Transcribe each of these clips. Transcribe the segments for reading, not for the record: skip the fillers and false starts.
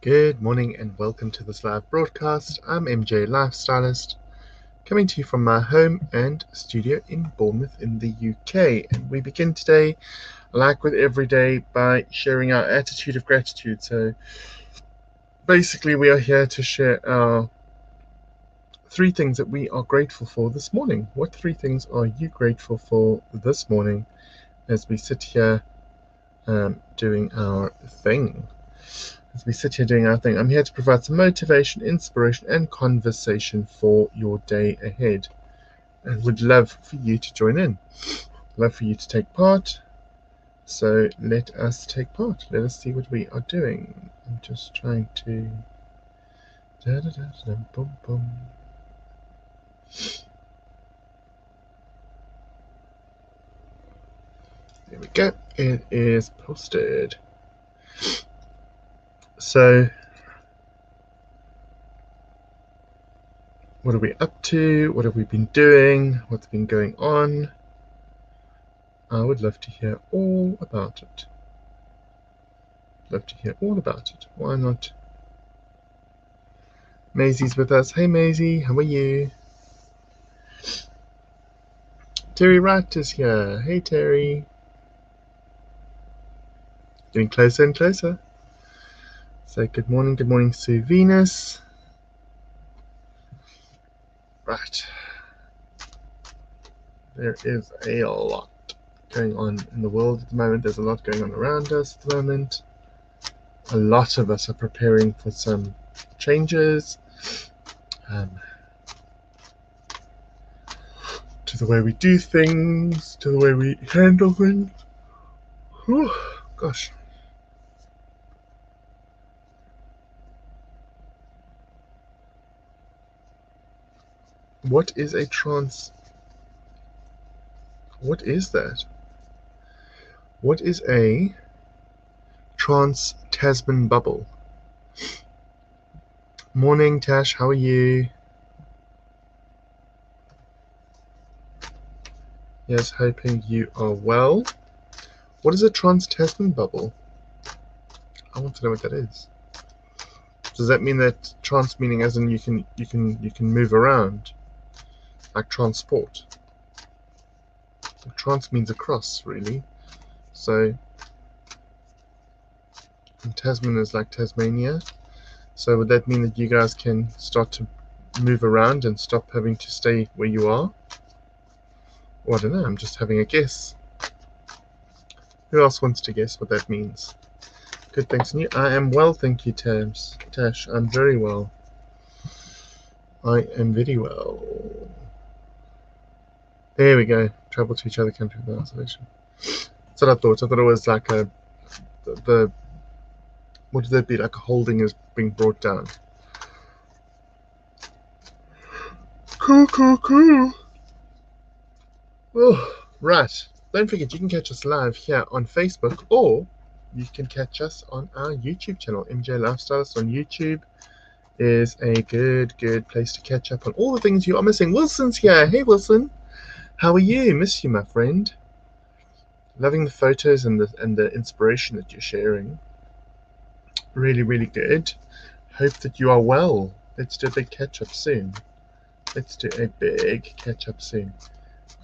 Good morning and welcome to this live broadcast. I'm MJ Lifestylist, coming to you from my home and studio in Bournemouth in the UK. And we begin today, like with every day, by sharing our attitude of gratitude. So basically we are here to share our 3 things that we are grateful for this morning. What 3 things are you grateful for this morning as we sit here doing our thing? As we sit here doing our thing, I'm here to provide some motivation, inspiration, and conversation for your day ahead. And would love for you to join in. Love for you to take part. So let us take part. Let us see what we are doing. I'm just trying to. Boom, boom. There we go. It is posted. So, what are we up to? What have we been doing? What's been going on? I would love to hear all about it. Love to hear all about it. Why not? Maisie's with us. Hey Maisie, how are you? Terry Wright is here. Hey Terry. Getting closer and closer. So good morning Sue Venus. Right. There is a lot going on in the world at the moment. There's a lot going on around us at the moment. A lot of us are preparing for some changes to the way we do things, to the way we handle things. Whew, gosh. What is a trans? What is that? What is a trans-Tasman bubble? Morning, Tash. How are you? Yes, hoping you are well. What is a trans-Tasman bubble? I want to know what that is. Does that mean that trans meaning as in you can move around, like transport? Trans means across, really. So, and Tasman is like Tasmania. So would that mean that you guys can start to move around and stop having to stay where you are? Well, I don't know. I'm just having a guess. Who else wants to guess what that means? Good, thanks. And you? I am well, thank you, Tash. I'm very well. I am very well. There we go. Travel to each other country without isolation. That's what I thought. I thought it was like the what would that be? Like a holding is being brought down. Cool. Oh, right. Don't forget, you can catch us live here on Facebook, or you can catch us on our YouTube channel. MJ Lifestylist on YouTube is a good place to catch up on all the things you are missing. Wilson's here. Hey, Wilson. How are you? Miss you, my friend. Loving the photos and the inspiration that you're sharing. Really good. Hope that you are well. Let's do a big catch up soon.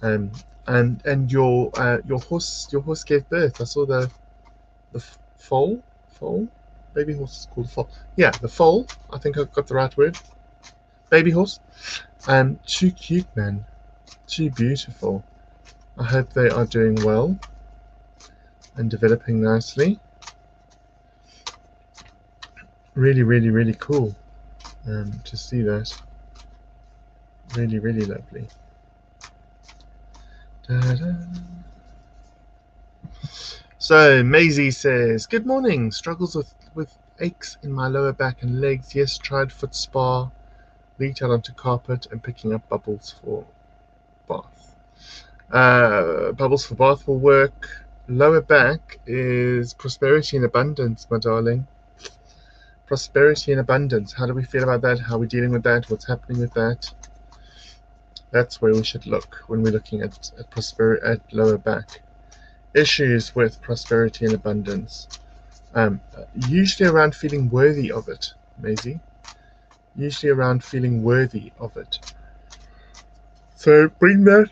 And your horse gave birth. I saw the foal, baby horse is called foal. Yeah, the foal. I think I got the right word. Baby horse. Too cute, man. Too beautiful. I hope they are doing well and developing nicely. Really cool to see that. Really lovely. Da-da. So Maisie says, good morning. Struggles with aches in my lower back and legs. Yes, tried foot spa, leaked out onto carpet and picking up bubbles for bath. Bubbles for bath will work. Lower back is prosperity and abundance, my darling. Prosperity and abundance. How do we feel about that? How are we dealing with that? What's happening with that? That's where we should look when we're looking at lower back. Issues with prosperity and abundance. Usually around feeling worthy of it, Maisie. Usually around feeling worthy of it. So bring that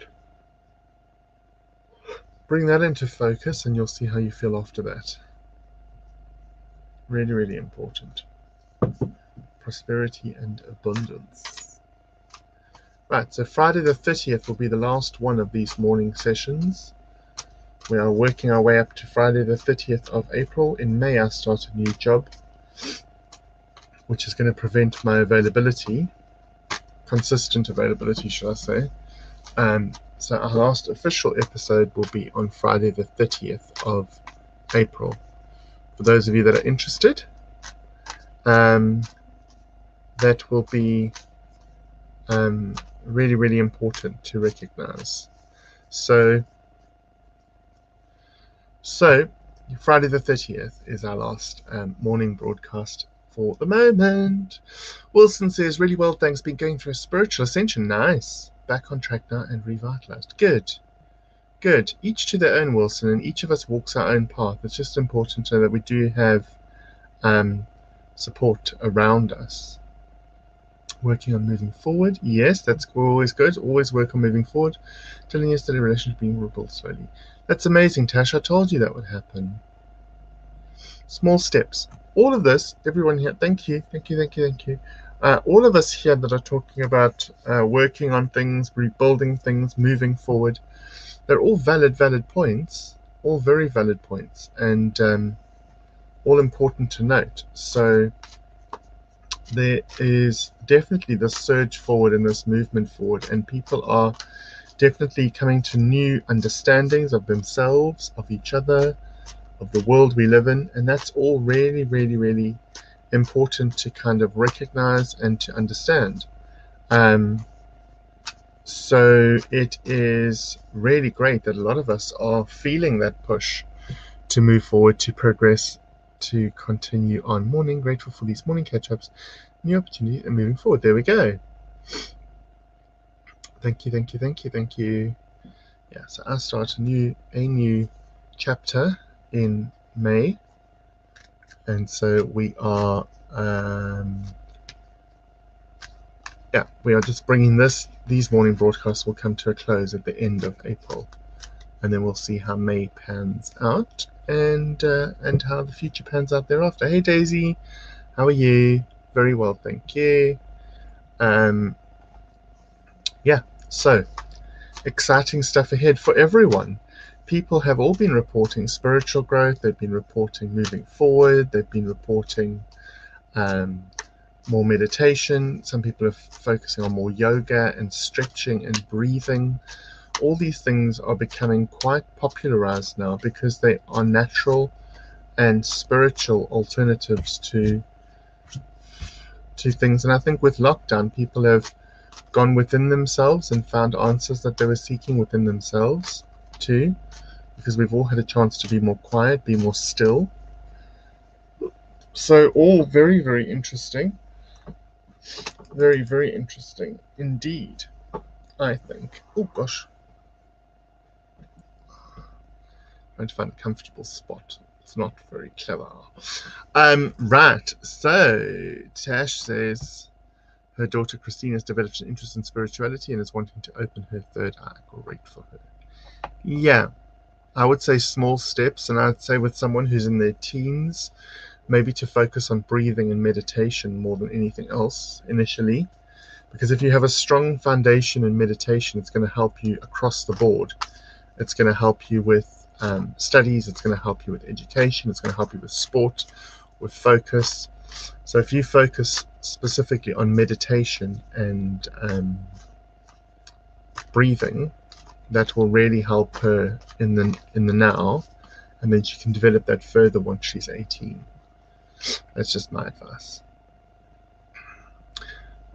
into focus, and you'll see how you feel after that. Really, really important. Prosperity and abundance. Right, so Friday the 30th will be the last one of these morning sessions. We are working our way up to Friday the 30th of April. In May, I start a new job, which is going to prevent my availability, consistent availability, should I say. So our last official episode will be on Friday the 30th of April. For those of you that are interested, that will be really, really important to recognize. So Friday the 30th is our last morning broadcast for the moment. Wilson says, really well, thanks. Been going through a spiritual ascension. Nice. Back on track now and revitalized. Good. Good. Each to their own, Wilson, and each of us walks our own path. It's just important to know that we do have support around us. Working on moving forward. Yes, that's always good. Always work on moving forward. Telling us that a relationship being rebuilt slowly. That's amazing, Tash. I told you that would happen. Small steps. All of this, everyone here, thank you. All of us here that are talking about working on things, rebuilding things, moving forward, they're all valid points, all very valid points, and all important to note. So there is definitely this surge forward and this movement forward, and people are definitely coming to new understandings of themselves, of each other, of the world we live in, and that's all really, really, really important to kind of recognize and to understand. So it is really great that a lot of us are feeling that push to move forward, to progress, to continue on. Morning, grateful for these morning catch-ups, new opportunity, and moving forward. There we go. Thank you. Yeah, so I start a new chapter in May, and so we are just bringing these morning broadcasts will come to a close at the end of April, and then we'll see how May pans out and how the future pans out thereafter. Hey Daisy, how are you? Very well, thank you. So exciting stuff ahead for everyone. People have all been reporting spiritual growth, they've been reporting moving forward, they've been reporting more meditation. Some people are focusing on more yoga and stretching and breathing. All these things are becoming quite popularized now because they are natural and spiritual alternatives to things. And I think with lockdown, people have gone within themselves and found answers that they were seeking within themselves too, because we've all had a chance to be more quiet, be more still. So all very, very interesting. Very, very interesting indeed, I think. Oh gosh. Trying to find a comfortable spot. It's not very clever. Right. So Tash says her daughter Christine has developed an interest in spirituality and is wanting to open her third eye. Great for her. Yeah, I would say small steps, and I'd say with someone who's in their teens, maybe to focus on breathing and meditation more than anything else initially, because if you have a strong foundation in meditation, it's going to help you across the board. It's going to help you with studies, it's going to help you with education, it's going to help you with sport, with focus. So if you focus specifically on meditation and breathing, that will really help her in the now, and then she can develop that further once she's 18. That's just my advice.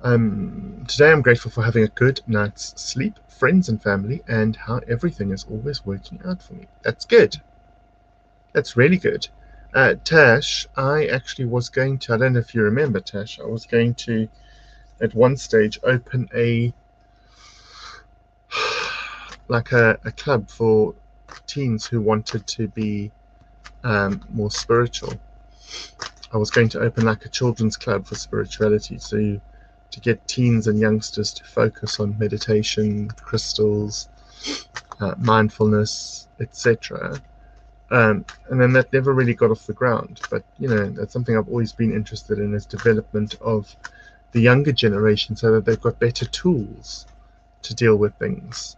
Today I'm grateful for having a good night's sleep, friends and family, and how everything is always working out for me. That's good. That's really good. Tash, I actually was going to, I don't know if you remember, Tash, I was going to, at one stage, open a club for teens who wanted to be more spiritual. I was going to open like a children's club for spirituality, so to get teens and youngsters to focus on meditation, crystals, mindfulness, etc. And then that never really got off the ground. But that's something I've always been interested in, is development of the younger generation, so that they've got better tools to deal with things.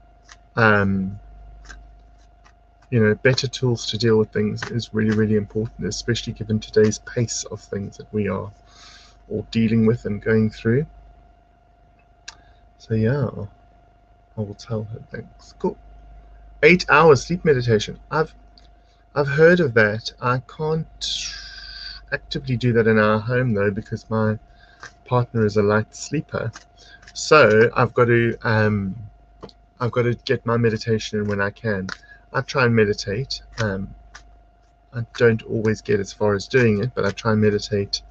Better tools to deal with things is really, really important, especially given today's pace of things that we are all dealing with and going through. So yeah, I will tell her things. Cool. 8 hours sleep meditation. I've heard of that. I can't actively do that in our home though, because my partner is a light sleeper. So I've got to get my meditation in when I can. I try and meditate. I don't always get as far as doing it, but I try and meditate.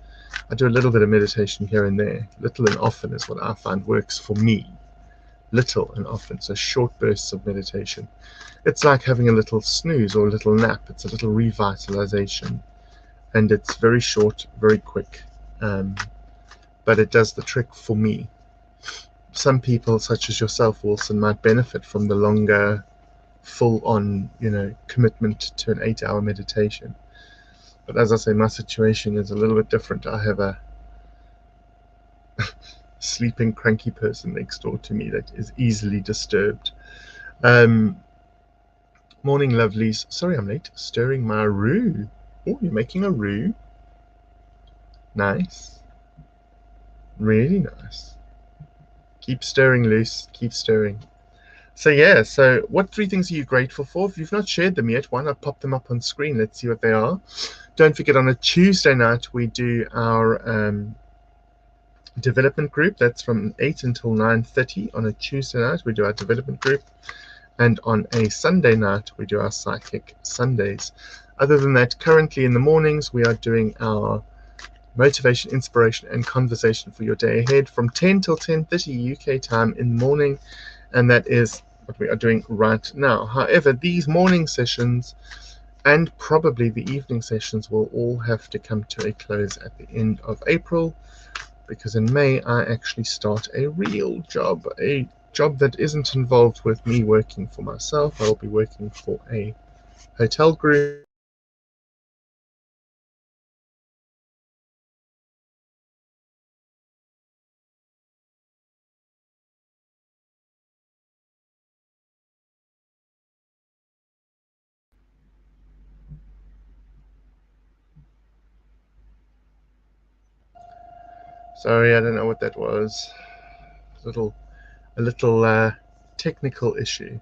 I do a little bit of meditation here and there. Little and often is what I find works for me. Little and often, so short bursts of meditation. It's like having a little snooze or a little nap. It's a little revitalization, and it's very short, very quick, but it does the trick for me. Some people, such as yourself, Wilson, might benefit from the longer, full-on, commitment to an 8-hour meditation. But as I say, my situation is a little bit different. I have a sleeping, cranky person next door to me that is easily disturbed. Morning, lovelies. Sorry I'm late. Stirring my roux. Oh, you're making a roux? Nice. Really nice. Keep stirring, Luce. Keep stirring. So yeah, so what 3 things are you grateful for? If you've not shared them yet, why not pop them up on screen? Let's see what they are. Don't forget, on a Tuesday night, we do our development group. That's from 8 until 9:30 on a Tuesday night. We do our development group. And on a Sunday night, we do our Psychic Sundays. Other than that, currently in the mornings, we are doing our motivation, inspiration, and conversation for your day ahead from 10 till 10:30 UK time in the morning. And that is what we are doing right now. However, these morning sessions and probably the evening sessions will all have to come to a close at the end of April, because in May I actually start a real job, a job that isn't involved with me working for myself. I'll be working for a hotel group. Sorry, I don't know what that was. A little technical issue.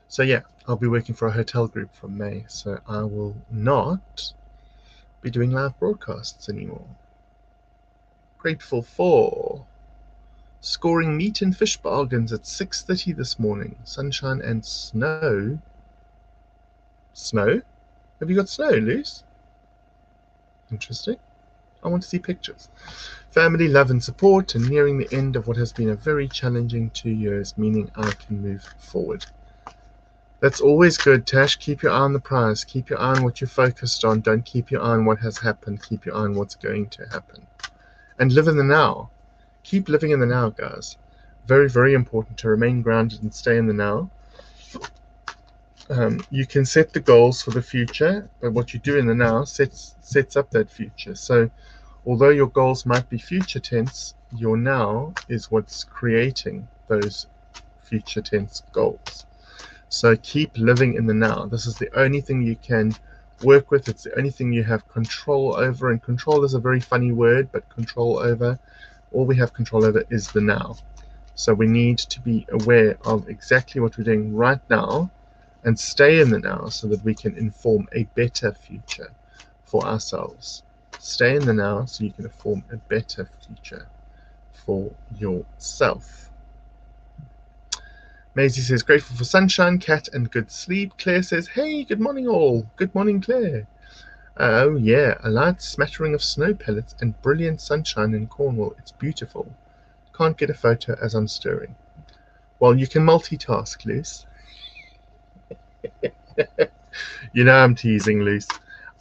So yeah, I'll be working for a hotel group from May, so I will not be doing live broadcasts anymore. Grateful for scoring meat and fish bargains at 6:30 this morning. Sunshine and snow. Snow? Have you got snow, Luce? Interesting. I want to see pictures. Family, love and support, and nearing the end of what has been a very challenging 2 years, meaning I can move forward. That's always good, Tash. Keep your eye on the prize. Keep your eye on what you're focused on. Don't keep your eye on what has happened. Keep your eye on what's going to happen. And live in the now. Keep living in the now, guys. Very, very important to remain grounded and stay in the now. You can set the goals for the future, but what you do in the now sets up that future. So although your goals might be future tense, your now is what's creating those future tense goals. So keep living in the now. This is the only thing you can work with. It's the only thing you have control over. And control is a very funny word, but control over, all we have control over is the now. So we need to be aware of exactly what we're doing right now and stay in the now so that we can inform a better future for ourselves. Stay in the now so you can form a better future for yourself. Maisie says, grateful for sunshine, cat, and good sleep. Claire says, hey, good morning all. Good morning, Claire. Oh yeah, a light smattering of snow pellets and brilliant sunshine in Cornwall. It's beautiful. Can't get a photo as I'm stirring. Well, you can multitask, Luce. You know I'm teasing, Luce.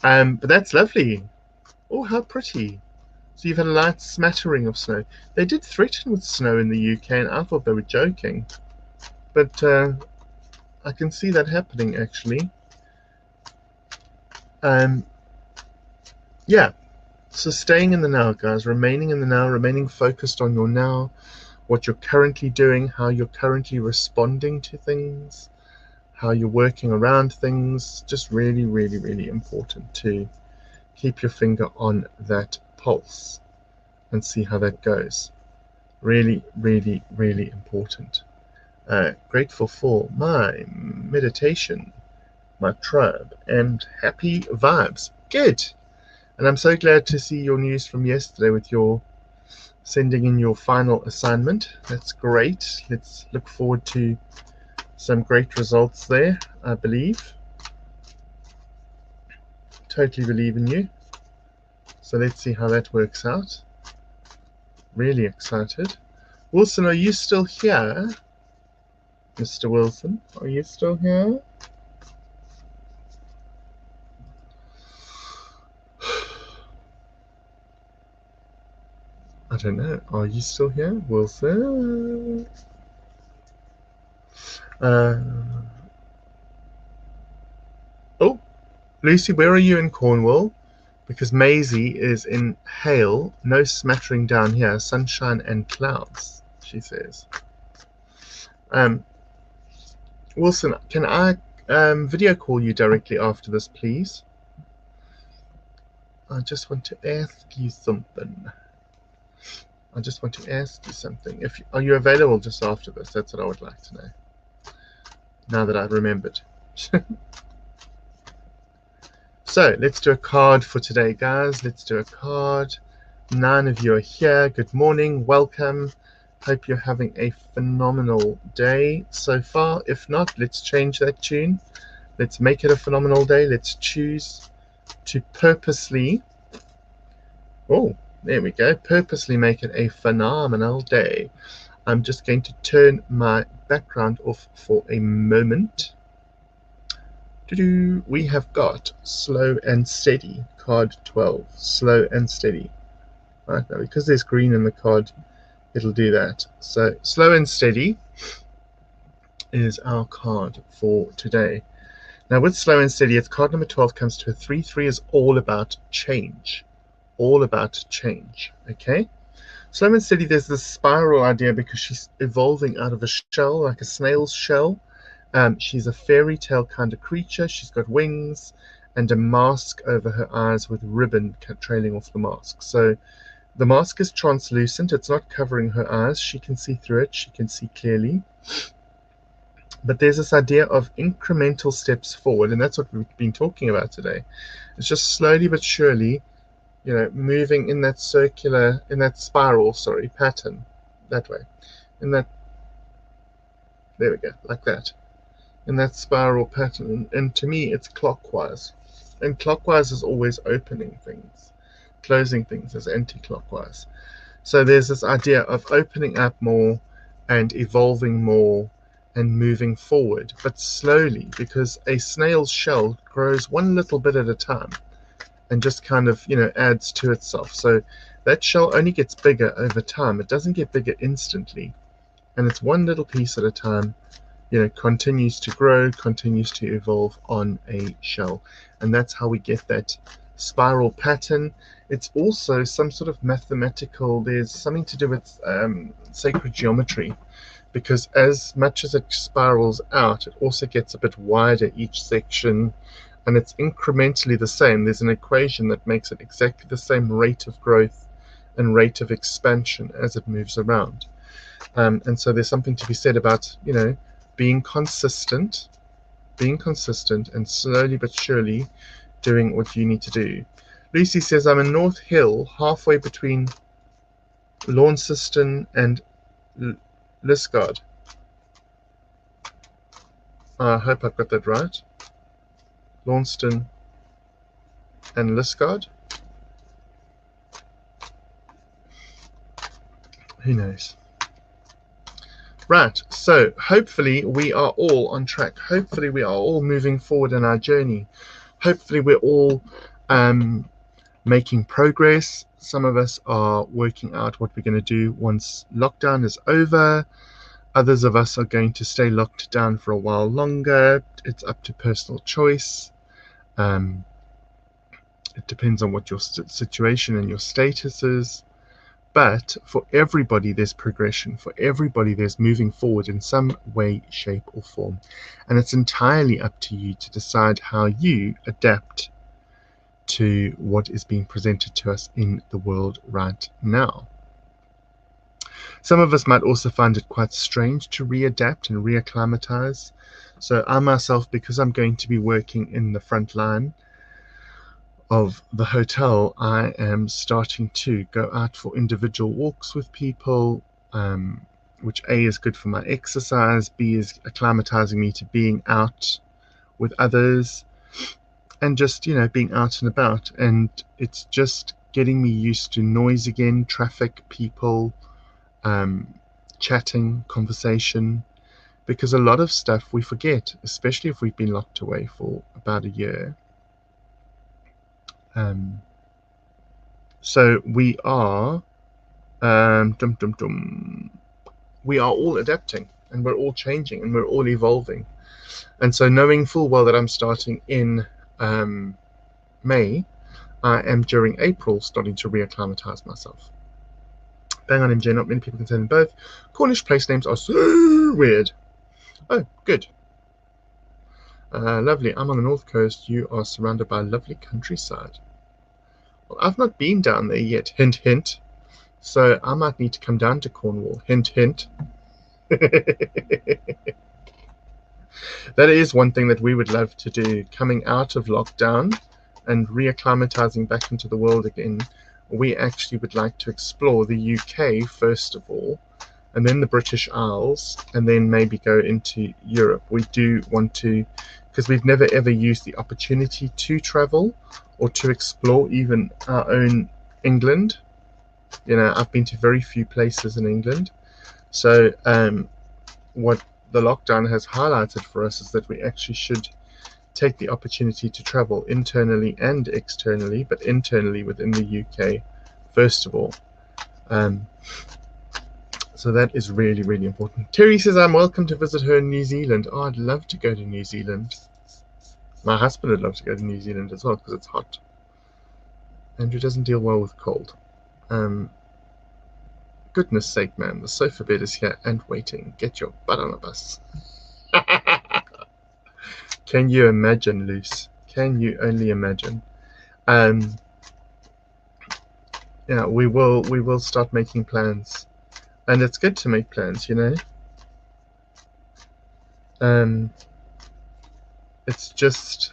But that's lovely. Oh, how pretty. So you've had a light smattering of snow. They did threaten with snow in the UK, and I thought they were joking. But I can see that happening, actually. Yeah. So staying in the now, guys. Remaining in the now. Remaining focused on your now. What you're currently doing. How you're currently responding to things. How you're working around things. Just really, really, really important to keep your finger on that pulse and see how that goes. Really, really, really important. Grateful for my meditation, my tribe, and happy vibes. Good. And I'm so glad to see your news from yesterday with your sending in your final assignment. That's great. Let's look forward to some great results there, I believe. Totally believe in you. So let's see how that works out. Really excited. Wilson, are you still here? Mr. Wilson, are you still here? I don't know. Are you still here, Wilson? Oh, Lucy, where are you in Cornwall? Because Maisie is in hail, no smattering down here, sunshine and clouds, she says. Wilson, can I video call you directly after this, please? I just want to ask you something. Are you available just after this? That's what I would like to know. Now that I've remembered. So let's do a card for today, guys. Let's do a card. 9 of you are here. Good morning. Welcome. Hope you're having a phenomenal day so far. If not, let's change that tune. Let's make it a phenomenal day. Let's choose to purposely, oh, there we go, purposely make it a phenomenal day. I'm just going to turn my background off for a moment. We have got Slow and Steady, card 12. Slow and Steady. Right, now because there's green in the card, it'll do that. So Slow and Steady is our card for today. Now with Slow and Steady, it's card number 12, comes to a 3/3, is all about change. All about change, okay? Slow and Steady, there's this spiral idea because she's evolving out of a shell, like a snail's shell. She's a fairy tale kind of creature. She's got wings and a mask over her eyes with ribbon trailing off the mask. So the mask is translucent. It's not covering her eyes. She can see through it. She can see clearly. But there's this idea of incremental steps forward, and that's what we've been talking about today. It's just slowly but surely, moving in that spiral, pattern, that way. There we go, like that. In that spiral pattern, and to me it's clockwise, and clockwise is always opening things, closing things is anti-clockwise. So there's this idea of opening up more and evolving more and moving forward, but slowly, because a snail's shell grows one little bit at a time and just kind of adds to itself. So that shell only gets bigger over time. It doesn't get bigger instantly, and it's one little piece at a time, continues to grow, continues to evolve on a shell. And that's how we get that spiral pattern. It's also some sort of mathematical, there's something to do with sacred geometry, because as much as it spirals out, it also gets a bit wider each section, and it's incrementally the same. There's an equation that makes it exactly the same rate of growth and rate of expansion as it moves around. And so there's something to be said about, being consistent and slowly but surely doing what you need to do. Lucy says, I'm in North Hill, halfway between Launceston and Liskeard. I hope I've got that right. Launceston and Liskeard. Who knows? Right, so hopefully we are all on track. Hopefully we are all moving forward in our journey. Hopefully we're all making progress. Some of us are working out what we're going to do once lockdown is over. Others of us are going to stay locked down for a while longer. It's up to personal choice. It depends on what your situation and your status is. But for everybody, there's progression. For everybody, there's moving forward in some way, shape, or form. And it's entirely up to you to decide how you adapt to what is being presented to us in the world right now. Some of us might also find it quite strange to readapt and reacclimatize. So I myself, because I'm going to be working in the front line of the hotel, I am starting to go out for individual walks with people, which A is good for my exercise, B is acclimatizing me to being out with others and just, being out and about. And it's just getting me used to noise again, traffic, people, chatting, conversation, because a lot of stuff we forget, especially if we've been locked away for about a year. So we are we are all adapting, and we're all changing, and we're all evolving. And so knowing full well that I'm starting in May, I am during April starting to reacclimatize myself. Bang on, MJ, not many people can say them both. Cornish place names are so weird. Oh, good. Lovely. I'm on the north coast. You are surrounded by a lovely countryside. Well, I've not been down there yet. Hint, hint. So I might need to come down to Cornwall. Hint, hint. That is one thing that we would love to do, coming out of lockdown and reacclimatizing back into the world again. We actually would like to explore the UK first of all, and then the British Isles, and then maybe go into Europe. We do want to, because we've never ever used the opportunity to travel or to explore even our own England. I've been to very few places in England. So what the lockdown has highlighted for us is that we actually should take the opportunity to travel internally and externally, but internally within the UK first of all. So that is really, really important. Terry says, I'm welcome to visit her in New Zealand. Oh, I'd love to go to New Zealand. My husband would love to go to New Zealand as well because it's hot. Andrew doesn't deal well with cold. Goodness sake, man, the sofa bed is here and waiting. Get your butt on a bus. Can you imagine, Luce? Can you only imagine? Yeah, we will start making plans. And it's good to make plans, It's just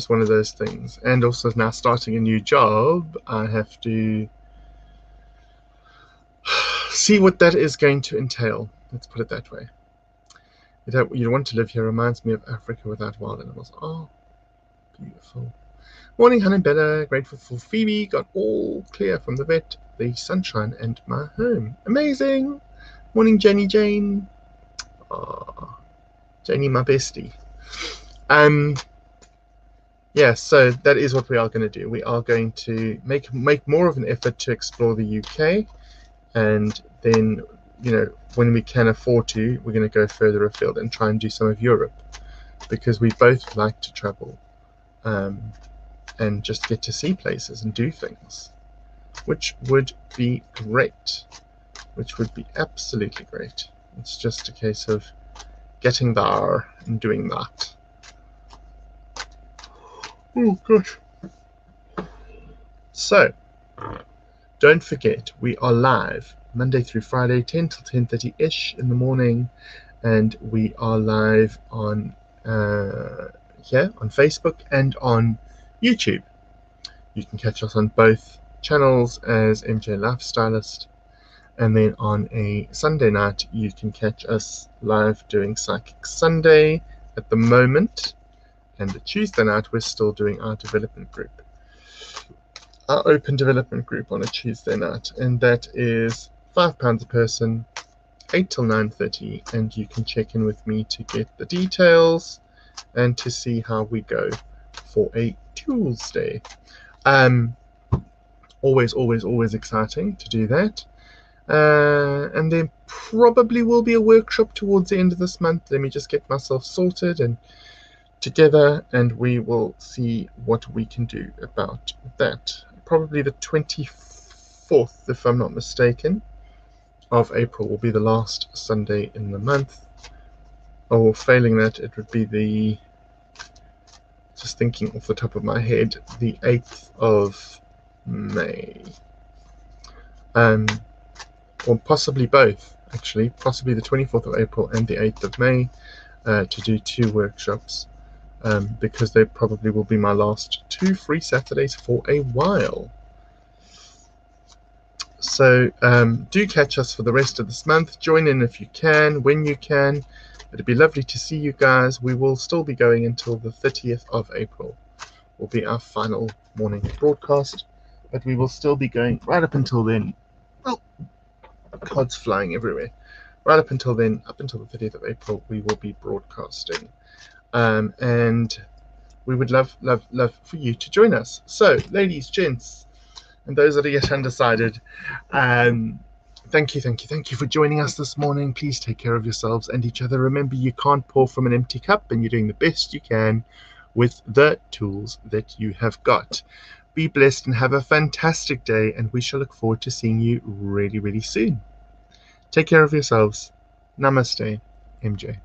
one of those things. And also now starting a new job, I have to see what that is going to entail. Let's put it that way. You want to live here. Reminds me of Africa without wild animals. Oh, beautiful. Morning, Hannah. Grateful for Phoebe. Got all clear from the vet, the sunshine, and my home. Amazing. Morning, Jenny Jane. Oh, Jenny, my bestie. Yeah, so that is what we are going to do. We are going to make more of an effort to explore the UK, and then, when we can afford to, we're going to go further afield and try and do some of Europe, because we both like to travel and just get to see places and do things, which would be great, which would be absolutely great. It's just a case of getting there and doing that. Oh gosh. So don't forget, we are live Monday through Friday, 10 till 10:30-ish in the morning, and we are live on here on Facebook and on YouTube. You can catch us on both channels as MJ Lifestylist, and then on a Sunday night you can catch us live doing Psychic Sunday at the moment, and the Tuesday night we're still doing our development group, our open development group on a Tuesday night, and that is £5 a person, 8 till 9:30, and you can check in with me to get the details and to see how we go for a Tuesday. Always exciting to do that. And there probably will be a workshop towards the end of this month. Let me just get myself sorted and together, and we will see what we can do about that. Probably the 24th, if I'm not mistaken, of April will be the last Sunday in the month. Or failing that, it would be just thinking off the top of my head, the 8th of May. Or possibly both, actually. Possibly the 24th of April and the 8th of May to do 2 workshops. Because they probably will be my last 2 free Saturdays for a while. So do catch us for the rest of this month. Join in if you can, when you can. It'd be lovely to see you guys. We will still be going until the 30th of April. Will be our final morning broadcast, but we will still be going right up until then. Oh, cards flying everywhere. Right up until then, up until the 30th of April, we will be broadcasting. And we would love for you to join us. So, ladies, gents, and those that are yet undecided, thank you for joining us this morning. Please take care of yourselves and each other. Remember, you can't pour from an empty cup, and you're doing the best you can with the tools that you have got. Be blessed and have a fantastic day, and we shall look forward to seeing you really, really soon. Take care of yourselves. Namaste, MJ.